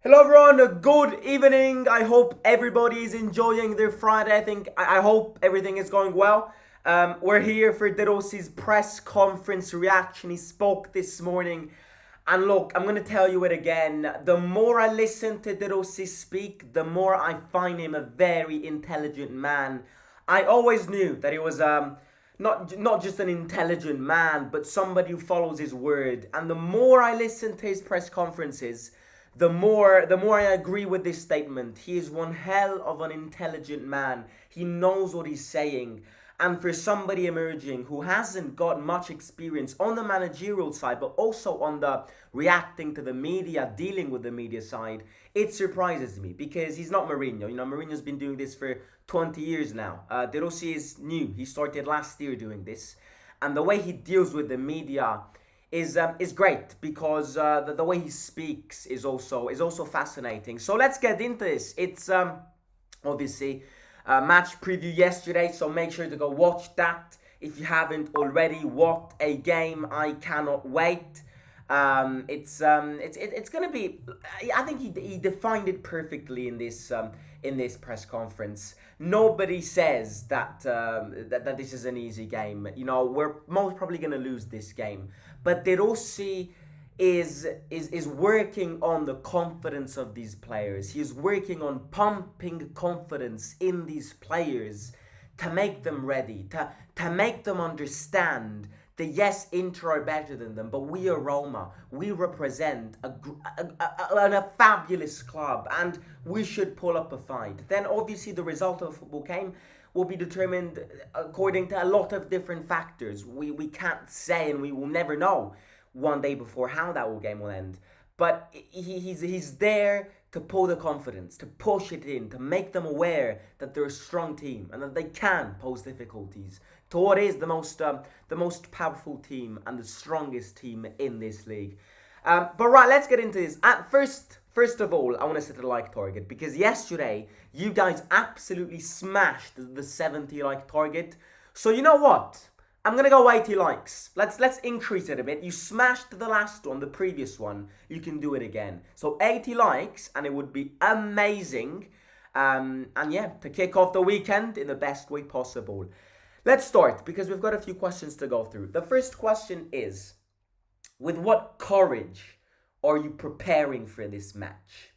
Hello everyone, good evening. I hope everybody is enjoying their Friday. I hope everything is going well. We're here for De Rossi's press conference reaction. He spoke this morning. And look, I'm going to tell you it again. The more I listen to De Rossi speak, the more I find him a very intelligent man. I always knew that he was not just an intelligent man, but somebody who follows his word. And the more I listen to his press conferences, the more I agree with this statement. He is one hell of an intelligent man. He knows what he's saying. And for somebody emerging who hasn't got much experience on the managerial side, but also on the reacting to the media, dealing with the media side, it surprises me because he's not Mourinho. You know, Mourinho's been doing this for 20 years now. De Rossi is new. He started last year doing this. And the way he deals with the media is great because the way he speaks is also fascinating. So let's get into this. It's obviously match preview yesterday, so make sure to go watch that if you haven't already. What a game! I cannot wait. It's gonna be. I think he defined it perfectly in this press conference. Nobody says that this is an easy game. You know, we're most probably gonna lose this game, but De Rossi is working on the confidence of these players. He's working on pumping confidence in these players to make them ready, to make them understand that yes, Inter are better than them, but we are Roma. We represent a fabulous club, and we should pull up a fight. Then obviously the result of the football game will be determined according to a lot of different factors. We can't say, and we will never know one day before how that game will end. But he's there to pull the confidence, to push it in, to make them aware that they're a strong team and that they can pose difficulties to what is the most powerful team and the strongest team in this league. But right, let's get into this. First of all, I want to set a like target because yesterday you guys absolutely smashed the 70 like target. So you know what? I'm gonna go 80 likes. Let's increase it a bit. You smashed the last one, the previous one. You can do it again. So 80 likes, and it would be amazing. And yeah, to kick off the weekend in the best way possible. Let's start because we've got a few questions to go through. The first question is, with what courage are you preparing for this match?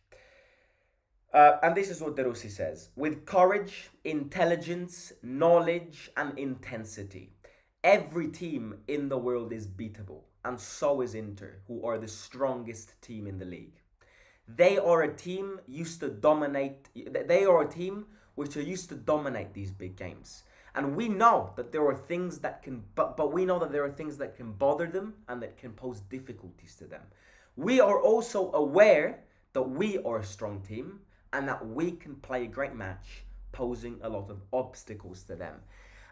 And this is what De Rossi says: with courage, intelligence, knowledge, and intensity. Every team in the world is beatable, and so is Inter, who are the strongest team in the league. They are a team used to dominate. They are a team which are used to dominate these big games, and we know that there are things that can. But we know that there are things that can bother them and that can pose difficulties to them. We are also aware that we are a strong team and that we can play a great match, posing a lot of obstacles to them.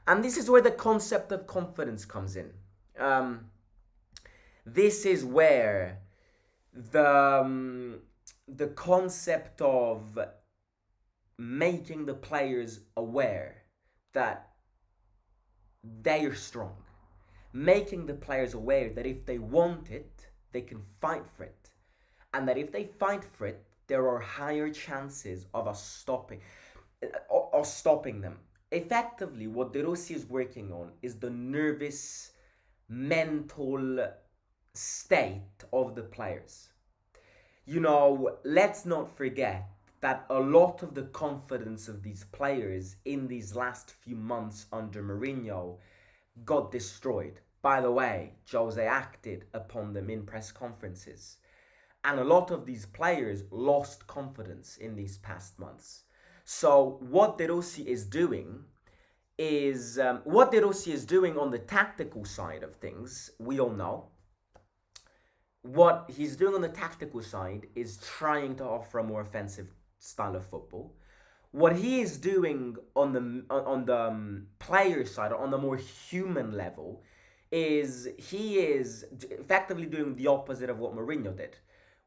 And this is where the concept of confidence comes in. This is where the concept of making the players aware that they are strong, making the players aware that if they want it, they can fight for it, and that if they fight for it, there are higher chances of us stopping them. Effectively, what De Rossi is working on is the nervous, mental state of the players. You know, let's not forget that a lot of the confidence of these players in these last few months under Mourinho got destroyed. By the way, Jose acted upon them in press conferences. And a lot of these players lost confidence in these past months. So what De Rossi is doing on the tactical side of things, we all know. What he's doing on the tactical side is trying to offer a more offensive style of football. What he is doing on the player side, on the more human level, is he is effectively doing the opposite of what Mourinho did,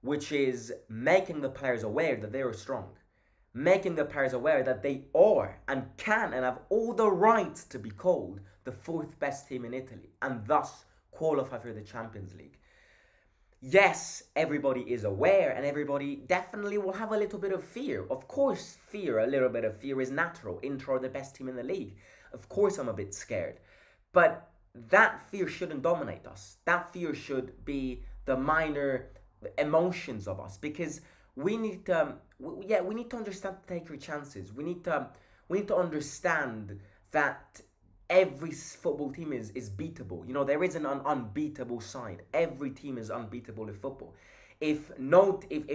which is making the players aware that they are strong. Making the players aware that they are and can and have all the right to be called the fourth best team in Italy and thus qualify for the Champions League. Yes, everybody is aware and everybody definitely will have a little bit of fear. Of course, fear, a little bit of fear is natural. Inter are the best team in the league. Of course, I'm a bit scared. But that fear shouldn't dominate us. That fear should be the minor emotions of us because we need to, we need to understand to take our chances. We need to understand that every football team is beatable. You know, there isn't an unbeatable side. Every team is unbeatable in football. If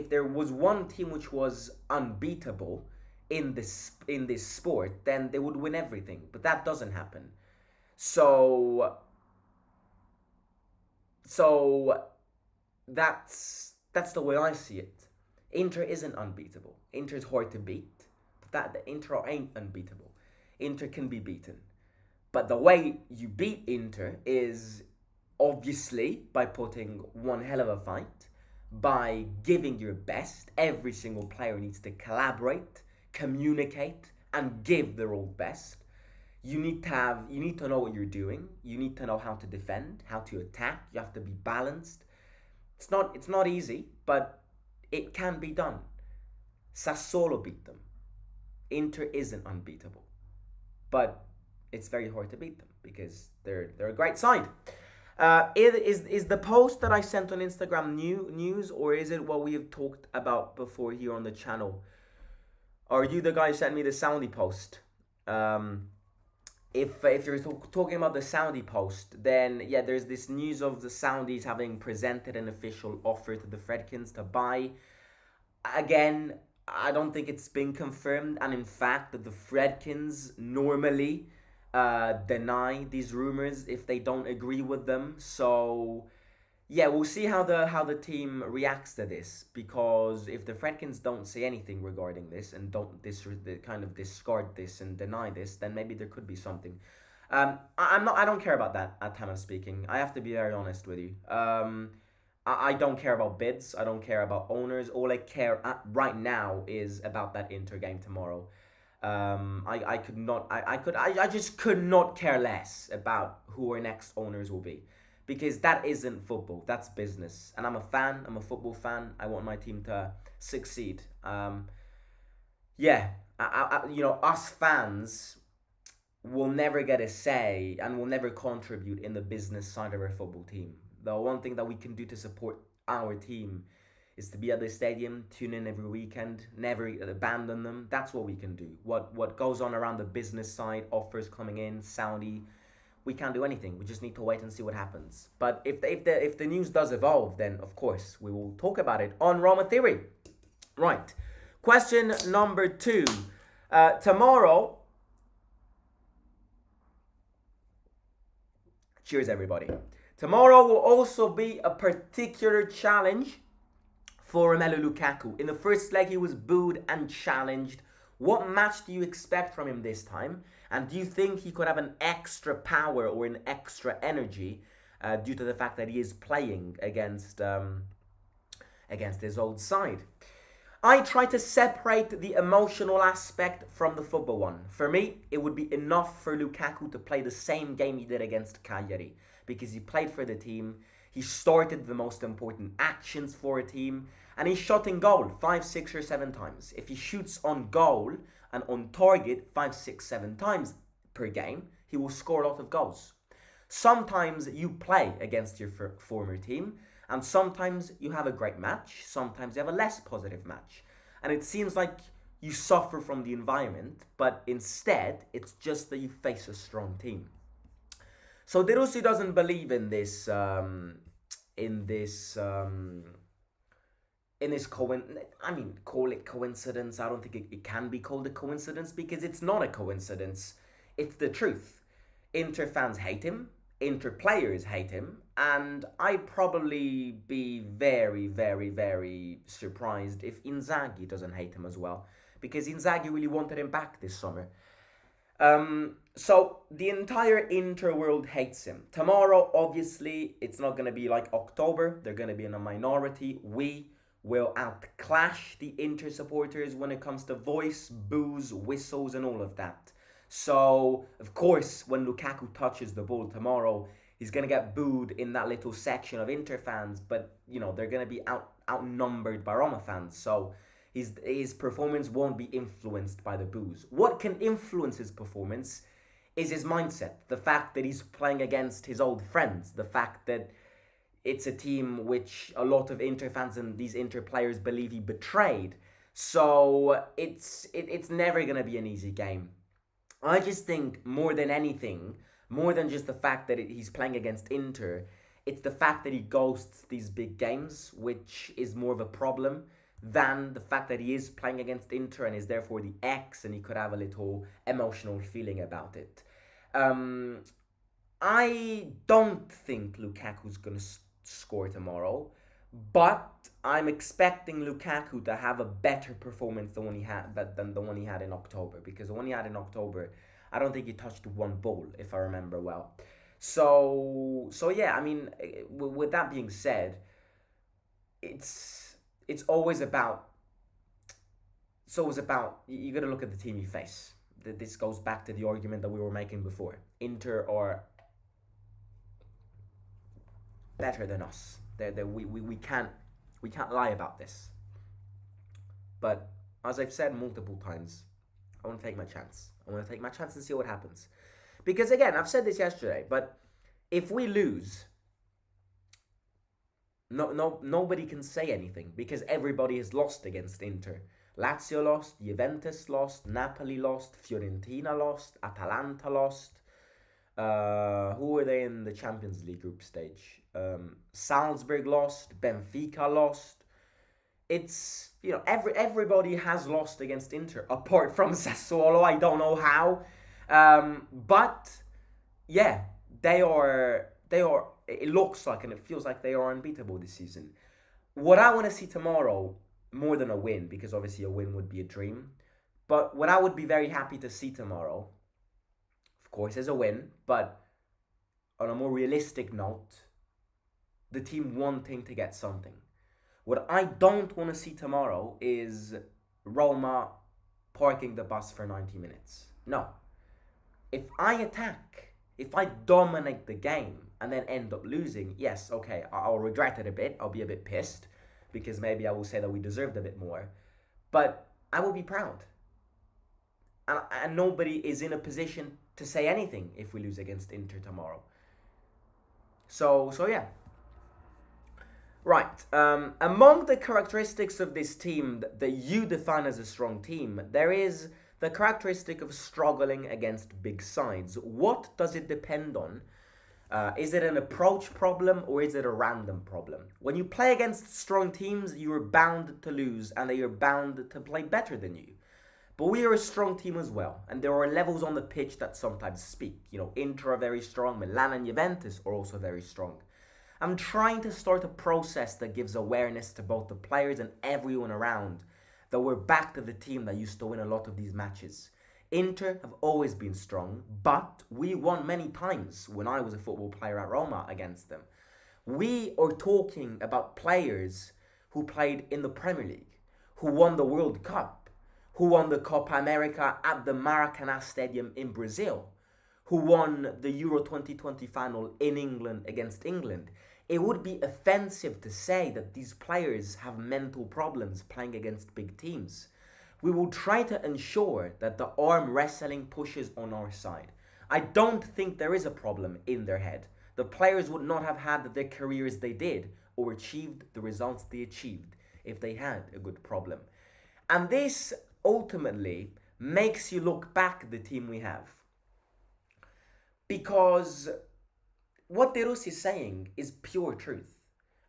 there was one team which was unbeatable in this sport, then they would win everything. But that doesn't happen. So so that's the way I see it. Inter isn't unbeatable. Inter is hard to beat, but that the Inter ain't unbeatable. Inter can be beaten. But the way you beat Inter is obviously by putting one hell of a fight, by giving your best. Every single player needs to collaborate, communicate, and give their all best. You need to know what you're doing. You need to know how to defend, how to attack. You have to be balanced. It's not easy, but it can be done. Sassuolo beat them. Inter isn't unbeatable, but it's very hard to beat them because they're a great side. Is the post that I sent on Instagram news, or is it what we have talked about before here on the channel? Are you the guy who sent me the Saudi post? If you're talking about the Saudi post, then yeah, there's this news of the Saudis having presented an official offer to the Fredkins to buy. Again, I don't think it's been confirmed, and in fact, that the Fredkins normally deny these rumors if they don't agree with them. So yeah, we'll see how the team reacts to this, because if the Fredkins don't say anything regarding this and don't kind of discard this and deny this, then maybe there could be something. I don't care about that at time of speaking. I have to be very honest with you. I don't care about bids. I don't care about owners. All I care right now is about that Inter game tomorrow. I just could not care less about who our next owners will be, because that isn't football. That's business. And I'm a fan. I'm a football fan. I want my team to succeed. Yeah, us fans will never get a say and will never contribute in the business side of our football team. The one thing that we can do to support our team is to be at the stadium, tune in every weekend, never abandon them. That's what we can do. What goes on around the business side, offers coming in, Saudi, we can't do anything. We just need to wait and see what happens. But if the news does evolve, then of course we will talk about it on Roma Theory. Right. Question number 2. Tomorrow. Cheers, everybody. Tomorrow will also be a particular challenge for Romelu Lukaku. In the first leg, he was booed and challenged. What match do you expect from him this time? And do you think he could have an extra power or an extra energy due to the fact that he is playing against his old side? I try to separate the emotional aspect from the football one. For me, it would be enough for Lukaku to play the same game he did against Cagliari, because he played for the team, he started the most important actions for a team, and he shot in goal 5, 6, or 7 times. If he shoots on goal and on target 5, 6, 7 times per game, he will score a lot of goals. Sometimes you play against your former team, and sometimes you have a great match, sometimes you have a less positive match. And it seems like you suffer from the environment, but instead, it's just that you face a strong team. So De Rossi doesn't believe in this call it coincidence. I don't think it can be called a coincidence, because it's not a coincidence. It's the truth. Inter fans hate him. Inter players hate him. And I'd probably be very, very, very surprised if Inzaghi doesn't hate him as well, because Inzaghi really wanted him back this summer. So the entire Inter world hates him. Tomorrow, obviously, it's not going to be like October. They're going to be in a minority. We will outclash the Inter supporters when it comes to voice, boos, whistles, and all of that. So, of course, when Lukaku touches the ball tomorrow, He's going to get booed in that little section of Inter fans, but, they're going to be outnumbered by Roma fans. So his performance won't be influenced by the boos. What can influence his performance is his mindset. The fact that he's playing against his old friends. The fact that it's a team which a lot of Inter fans and these Inter players believe he betrayed. So it's never going to be an easy game. I just think more than anything, more than just the fact that he's playing against Inter, it's the fact that he ghosts these big games, which is more of a problem than the fact that he is playing against Inter and is therefore the X and he could have a little emotional feeling about it. I don't think Lukaku's going to score tomorrow, but I'm expecting Lukaku to have a better performance than the one he had in October, because the one he had in October, I don't think he touched one ball, if I remember well. So yeah, I mean, with that being said, it's always about you got to look at the team you face. This goes back to the argument that we were making before. Inter are better than us. We can't lie about this. But as I've said multiple times, I want to take my chance. I want to take my chance and see what happens. Because again, I've said this yesterday, but if we lose, nobody can say anything because everybody has lost against Inter. Lazio lost, Juventus lost, Napoli lost, Fiorentina lost, Atalanta lost. Who were they in the Champions League group stage? Salzburg lost, Benfica lost. It's, everybody has lost against Inter, apart from Sassuolo. I don't know how. But, yeah, they are, it looks like and it feels like they are unbeatable this season. What I want to see tomorrow, more than a win, because obviously a win would be a dream, but what I would be very happy to see tomorrow, of course, is a win, but on a more realistic note, the team wanting to get something. What I don't want to see tomorrow is Roma parking the bus for 90 minutes. No. If I attack, if I dominate the game and then end up losing, yes, okay, I'll regret it a bit. I'll be a bit pissed because maybe I will say that we deserved a bit more. But I will be proud. And nobody is in a position to say anything if we lose against Inter tomorrow. So yeah. Right, among the characteristics of this team that you define as a strong team, there is the characteristic of struggling against big sides. What does it depend on? Is it an approach problem or is it a random problem? When you play against strong teams, you are bound to lose and they are bound to play better than you. But we are a strong team as well, and there are levels on the pitch that sometimes speak. Inter are very strong, Milan and Juventus are also very strong. I'm trying to start a process that gives awareness to both the players and everyone around that we're back to the team that used to win a lot of these matches. Inter have always been strong, but we won many times when I was a football player at Roma against them. We are talking about players who played in the Premier League, who won the World Cup, who won the Copa America at the Maracanã Stadium in Brazil, who won the Euro 2020 final in England against England. It would be offensive to say that these players have mental problems playing against big teams. We will try to ensure that the arm wrestling pushes on our side. I don't think there is a problem in their head. The players would not have had the careers they did or achieved the results they achieved if they had a good problem. And this ultimately makes you look back at the team we have. Because what De Rossi is saying is pure truth.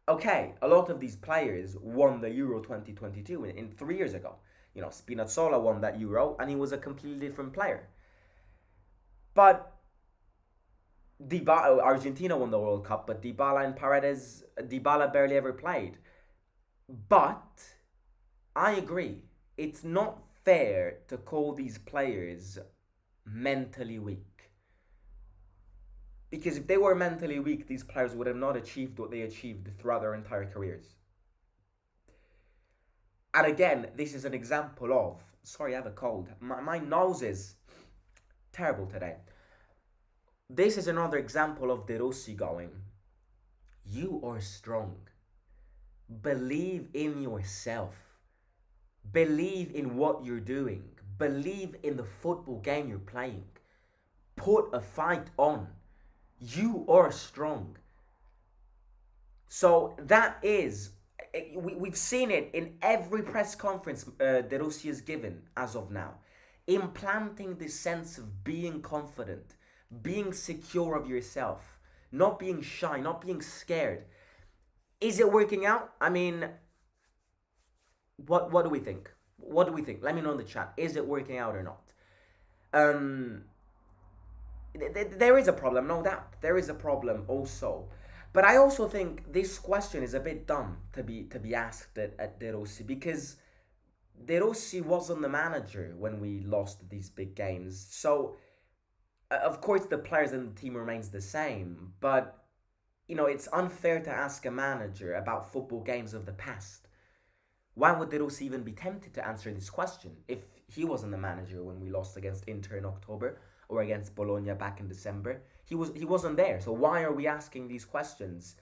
Okay, a lot of these players won the Euro 2022 in 3 years ago. Spinazzola won that Euro and he was a completely different player. But Argentina won the World Cup, but Dybala barely ever played. But I agree, it's not fair to call these players mentally weak. Because if they were mentally weak, these players would have not achieved what they achieved throughout their entire careers. And again, this is an example of... Sorry, I have a cold. My nose is terrible today. this is another example of De Rossi going, you are strong. Believe in yourself. Believe in what you're doing. Believe in the football game you're playing. Put a fight on. You are strong. So that is, we've seen it in every press conference De Rossi has given as of now. Implanting this sense of being confident, being secure of yourself, not being shy, not being scared. Is it working out? I mean, what do we think? What do we think? Let me know in the chat. Is it working out or not? There is a problem, no doubt. There is a problem also. But I also think this question is a bit dumb to be asked at De Rossi, because De Rossi wasn't the manager when we lost these big games. So, of course, the players and the team remains the same. But, you know, it's unfair to ask a manager about football games of the past. Why would De Rossi even be tempted to answer this question if he wasn't the manager when we lost against Inter in October or against Bologna back in December? He wasn't there. So why are we asking these questions?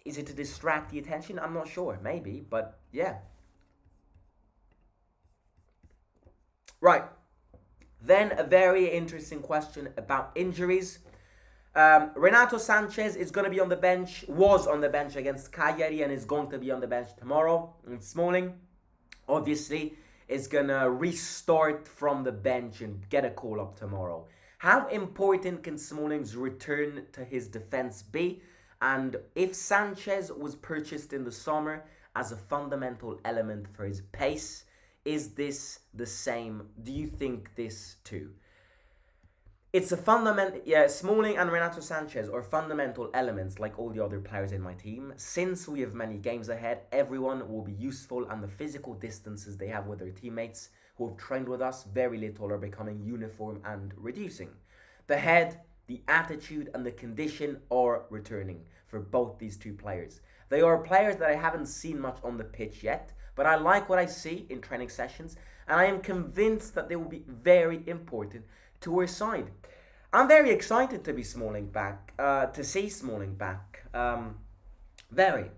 Is it to distract the attention? I'm not sure. Maybe, but yeah. Right. Then a very interesting question about injuries. Renato Sanchez is going to be on the bench, was on the bench against Cagliari, and is going to be on the bench tomorrow. And Smalling, obviously, is going to restart from the bench and get a call-up tomorrow. How important can Smalling's return to his defense be? And if Sanchez was purchased in the summer as a fundamental element for his pace, is this the same? Do you think this too? It's a fundamental, yeah, Smalling and Renato Sanchez are fundamental elements like all the other players in my team. Since we have many games ahead, everyone will be useful, and the physical distances they have with their teammates who have trained with us, very little, are becoming uniform and reducing. The head, the attitude and the condition are returning for both these two players. They are players that I haven't seen much on the pitch yet, but I like what I see in training sessions, and I am convinced that they will be very important to our side. I'm very excited to be Smalling back, to see Smalling back. Very.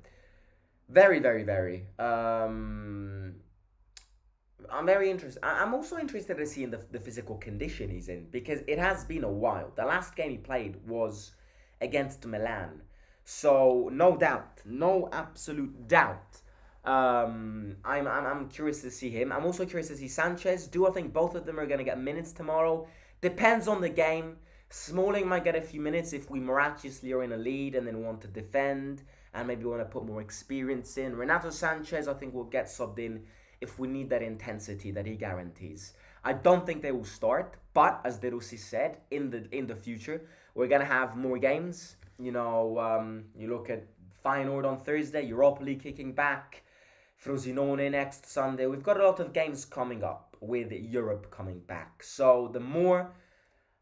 I'm very interested. I'm also interested to see in the physical condition he's in, because it has been a while. The last game he played was against Milan. So no doubt, no absolute doubt. I'm curious to see him. I'm also curious to see Sanchez. Do I think both of them are going to get minutes tomorrow? Depends on the game. Smalling might get a few minutes if we miraculously are in a lead and then want to defend and maybe want to put more experience in. Renato Sanchez, I think, will get subbed in if we need that intensity that he guarantees. I don't think they will start, but as De Rossi said, in the future, we're going to have more games. You know, you look at Feyenoord on Thursday, Europa League kicking back, Frosinone next Sunday. We've got a lot of games coming up with Europe coming back. So the more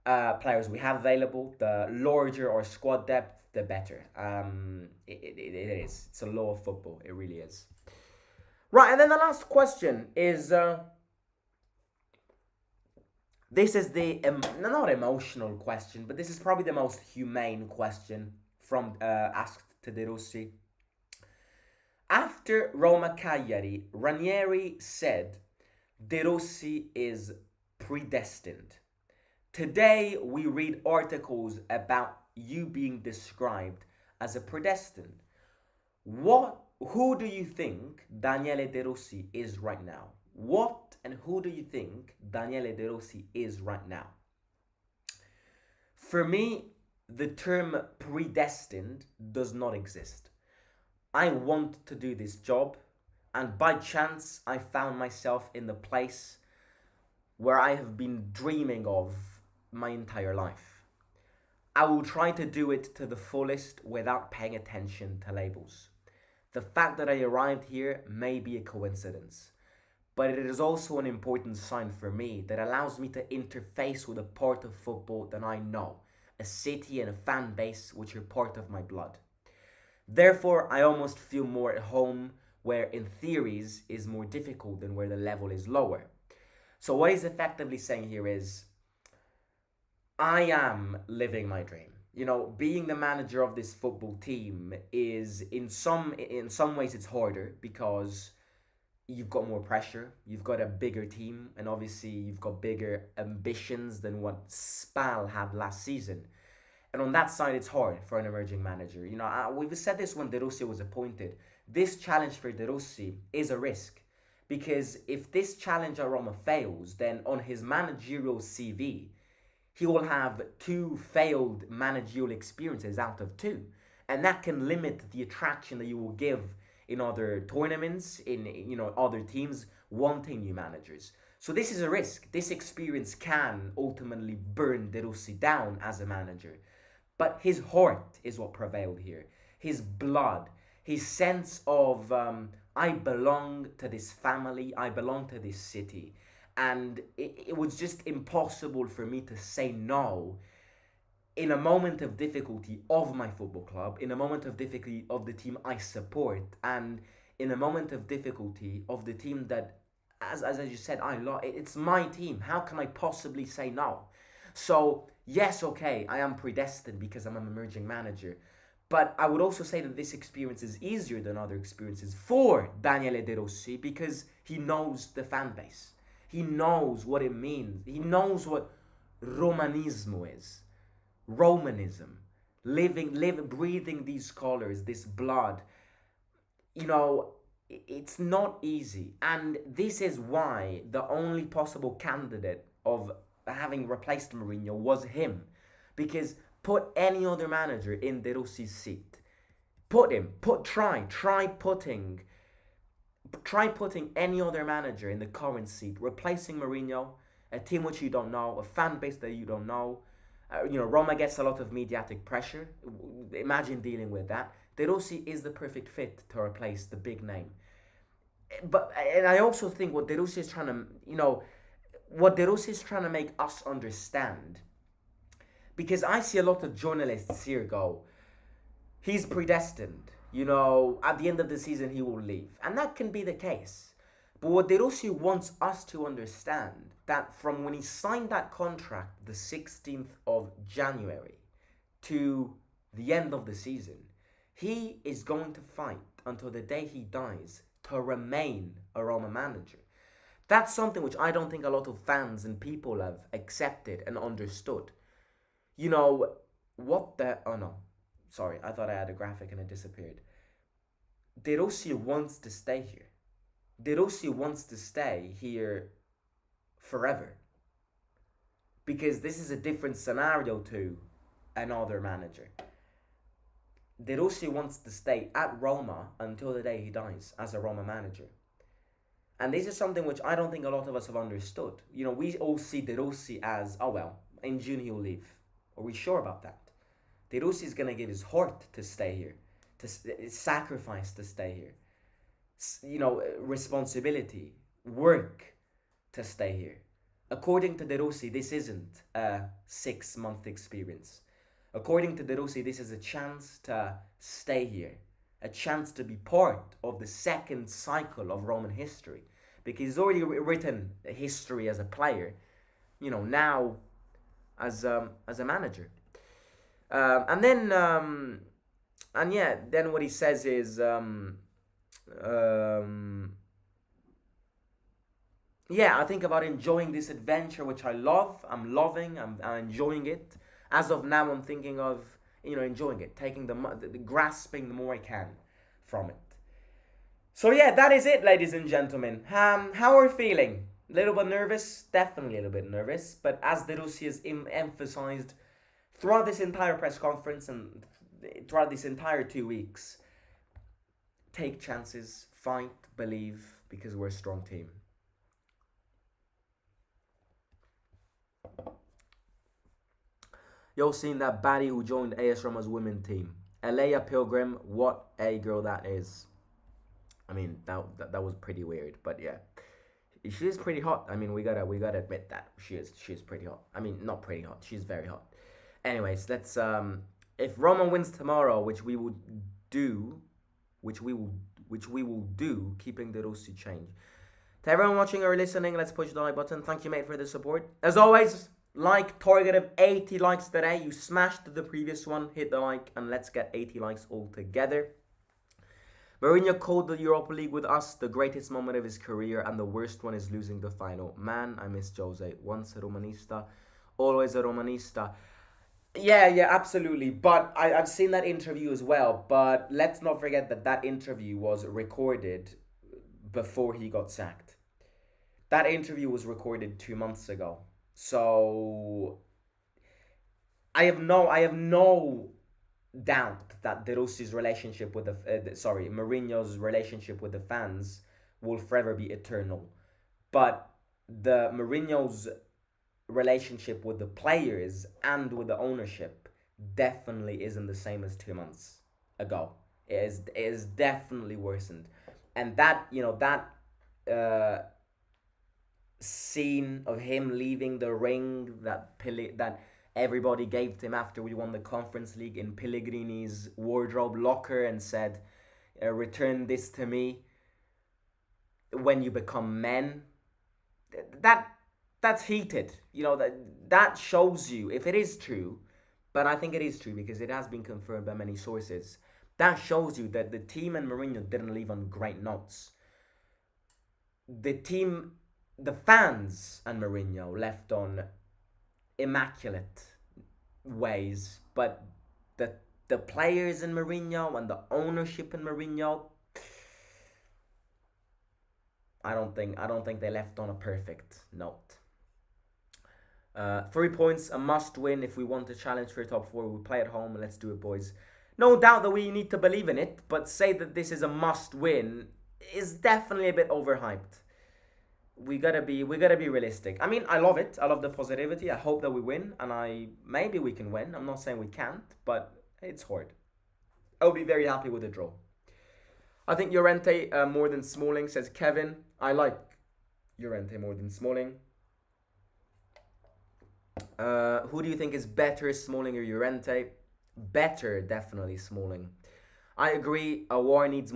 players we have available, the larger our squad depth, the better. It is. It's a law of football. It really is. Right, and then the last question is... this is the, not emotional question, but this is probably the most humane question from asked to De Rossi. After Roma Cagliari, Ranieri said De Rossi is predestined. Today we read articles about you being described as a predestined. Who do you think Daniele De Rossi is right now? What and who do you think Daniele De Rossi is right now? For me, the term predestined does not exist. I want to do this job, and by chance I found myself in the place where I have been dreaming of my entire life. I will try to do it to the fullest without paying attention to labels. The fact that I arrived here may be a coincidence, but it is also an important sign for me that allows me to interface with a part of football that I know, a city and a fan base which are part of my blood. Therefore, I almost feel more at home where in theories is more difficult than where the level is lower. So what he's effectively saying here is, I am living my dream. You know, being the manager of this football team is in some ways it's harder because you've got more pressure, you've got a bigger team, and obviously you've got bigger ambitions than what Spal had last season. And on that side, it's hard for an emerging manager. You know, we've said this when De Rossi was appointed. This challenge for De Rossi is a risk because if this challenge at Roma fails, then on his managerial CV, he will have two failed managerial experiences out of two. And that can limit the attraction that you will give in other tournaments, in other teams wanting new managers. So this is a risk. This experience can ultimately burn De Rossi down as a manager. But his heart is what prevailed here. His blood, his sense of I belong to this family, I belong to this city. And it was just impossible for me to say no in a moment of difficulty of my football club, in a moment of difficulty of the team I support, and in a moment of difficulty of the team that, as I just said, I love. It's my team. How can I possibly say no? So yes, okay, I am predestined because I'm an emerging manager. But I would also say that this experience is easier than other experiences for Daniele De Rossi because he knows the fan base. He knows what it means. He knows what Romanismo is. Romanism. Living, breathing these colors, this blood. You know, it's not easy. And this is why the only possible candidate of having replaced Mourinho was him. Because put any other manager in De Rossi's seat. Try putting any other manager in the current seat, replacing Mourinho, a team which you don't know, a fan base that you don't know. Roma gets a lot of mediatic pressure. Imagine dealing with that. De Rossi is the perfect fit to replace the big name. And I also think what De Rossi is trying to make us understand, because I see a lot of journalists here go, he's predestined. At the end of the season he will leave. And that can be the case. But what De Rossi wants us to understand, that from when he signed that contract the 16th of January to the end of the season, he is going to fight until the day he dies to remain a Roma manager. That's something which I don't think a lot of fans and people have accepted and understood. Oh no, sorry, I thought I had a graphic and it disappeared. De Rossi wants to stay here. De Rossi wants to stay here forever. Because this is a different scenario to another manager. De Rossi wants to stay at Roma until the day he dies as a Roma manager. And this is something which I don't think a lot of us have understood. We all see De Rossi as, oh well, in June he'll leave. Are we sure about that? De Rossi is going to give his heart to stay here, to sacrifice to stay here. Responsibility, work to stay here. According to De Rossi, this isn't a 6-month experience. According to De Rossi, this is a chance to stay here, a chance to be part of the second cycle of Roman history, because he's already written history as a player, now as a manager. Then what he says is, I think about enjoying this adventure, which I love. I'm enjoying it. As of now, I'm thinking of, enjoying it, taking grasping the more I can from it. So that is it, ladies and gentlemen. How are you feeling? A little bit nervous? Definitely a little bit nervous. But as De Rossi has emphasized throughout this entire press conference and throughout this entire 2 weeks, take chances, fight, believe, because we're a strong team. Y'all seen that baddie who joined AS Roma's women team? Alea Pilgrim, what a girl that is. I mean, that was pretty weird, but yeah. She is pretty hot. I mean, we gotta admit that. She is pretty hot. I mean, not pretty hot. She's very hot. Anyways, let's if Roma wins tomorrow, which we will do, keeping De Rossi change. To everyone watching or listening, let's push the like button. Thank you, mate, for the support. As always, like target of 80 likes today. You smashed the previous one. Hit the like and let's get 80 likes all together. Mourinho called the Europa League with us the greatest moment of his career, and the worst one is losing the final. Man, I miss Jose. Once a Romanista, always a Romanista. Yeah, absolutely. But I've seen that interview as well. But let's not forget that that interview was recorded before he got sacked. That interview was recorded 2 months ago. So I have no doubt that De Rossi's relationship with Mourinho's relationship with the fans will forever be eternal. But the Mourinho's relationship with the players and with the ownership definitely isn't the same as 2 months ago. It is definitely worsened. And that, scene of him leaving the ring that everybody gave to him after we won the Conference League in Pellegrini's wardrobe locker and said, return this to me when you become men. That's heated. That shows you, if it is true, but I think it is true because it has been confirmed by many sources, that shows you that the team and Mourinho didn't leave on great notes. The fans and Mourinho left on immaculate ways, but the players in Mourinho and the ownership in Mourinho, I don't think they left on a perfect note. 3 points, a must win if we want to challenge for top 4. We play at home and let's do it, boys. No doubt that we need to believe in it, but say that this is a must win is definitely a bit overhyped. We gotta be realistic. I mean, I love it. I love the positivity. I hope that we win, and maybe we can win. I'm not saying we can't, but it's hard. I'll be very happy with a draw. I think Llorente more than Smalling, says Kevin. I like Llorente more than Smalling. Who do you think is better, Smalling or Llorente? Better, definitely Smalling. I agree. Awar needs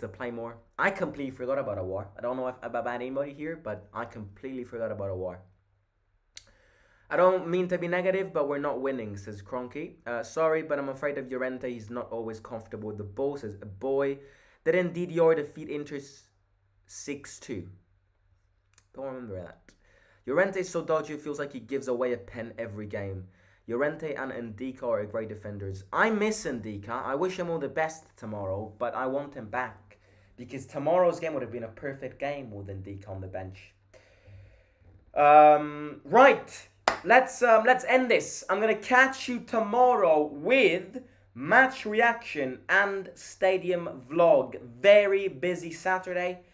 to play more. I completely forgot about Awar. I don't know about anybody here, but I completely forgot about Awar. I don't mean to be negative, but we're not winning, says Cronky. Sorry, but I'm afraid of Llorente. He's not always comfortable with the ball, says a boy. Didn't Didier defeat Inter 6-2? Don't remember that. Llorente is so dodgy, it feels like he gives away a pen every game. Llorente and Ndika are great defenders. I miss Ndika. I wish him all the best tomorrow, but I want him back because tomorrow's game would have been a perfect game with Ndika on the bench. Right, let's end this. I'm gonna catch you tomorrow with match reaction and stadium vlog. Very busy Saturday.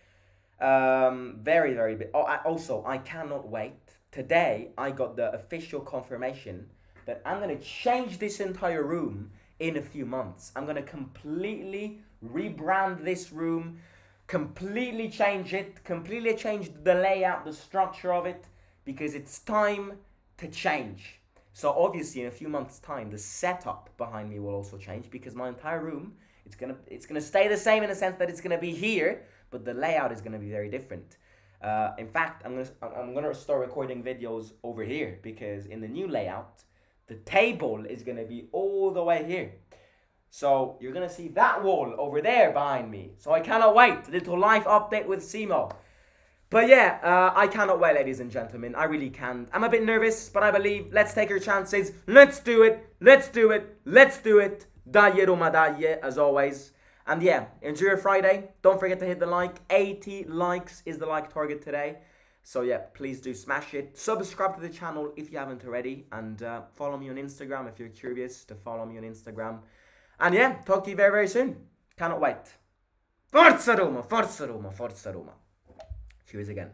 Very busy. Also, I cannot wait. Today I got the official confirmation that I'm going to change this entire room in a few months. I'm going to completely rebrand this room, completely change the layout, the structure of it, because it's time to change. So obviously in a few months' time, the setup behind me will also change because my entire room, it's gonna stay the same in the sense that it's gonna be here, but the layout is gonna be very different. In fact, I'm gonna start recording videos over here because in the new layout, the table is going to be all the way here. So you're going to see that wall over there behind me. So I cannot wait. Little life update with Simo. But yeah, I cannot wait, ladies and gentlemen. I really can't. I'm a bit nervous, but I believe. Let's take our chances. Let's do it. Let's do it. Let's do it. Daje Roma daje, as always. And yeah, enjoy your Friday. Don't forget to hit the like. 80 likes is the like target today. So yeah, please do smash it. Subscribe to the channel if you haven't already. And follow me on Instagram if you're curious to follow me on Instagram. And yeah, talk to you very, very soon. Cannot wait. Forza Roma, Forza Roma, Forza Roma. Cheers again.